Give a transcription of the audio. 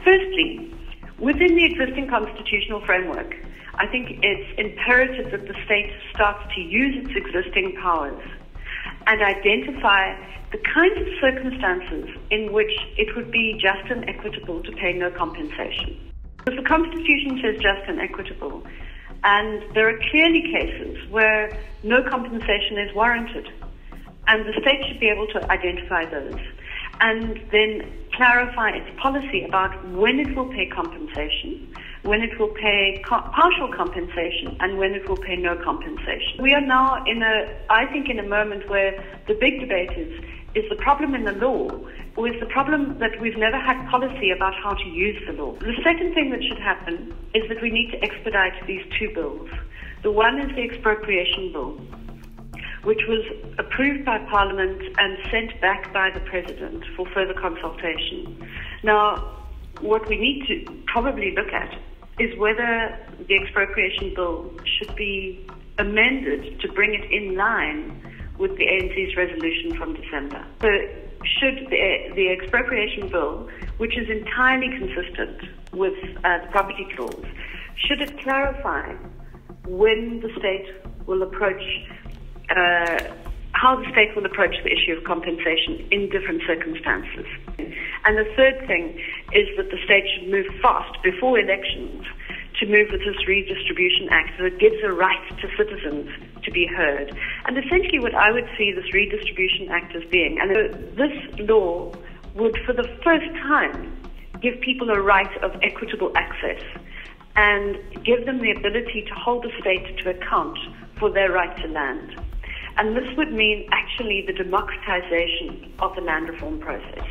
Firstly, within the existing constitutional framework, I think it's imperative that the state starts to use its existing powers and identify the kinds of circumstances in which it would be just and equitable to pay no compensation. Because the Constitution says just and equitable, and there are clearly cases where no compensation is warranted, and the state should be able to identify those and then clarify its policy about when it will pay compensation, when it will pay partial compensation, and when it will pay no compensation. We are now in a moment where the big debate is the problem in the law, or is the problem that we've never had policy about how to use the law? The second thing that should happen is that we need to expedite these two bills. The one is the expropriation bill, which was approved by Parliament and sent back by the President for further consultation. Now, what we need to probably look at is whether the expropriation bill should be amended to bring it in line with the ANC's resolution from December. So should the expropriation bill, which is entirely consistent with the property clause, should it clarify when the state will approach how the state will approach the issue of compensation in different circumstances. And the third thing is that the state should move fast before elections to move with this Redistribution Act that gives a right to citizens to be heard. And essentially what I would see this Redistribution Act as being, and this law would for the first time give people a right of equitable access and give them the ability to hold the state to account for their right to land. And this would mean actually the democratization of the land reform process.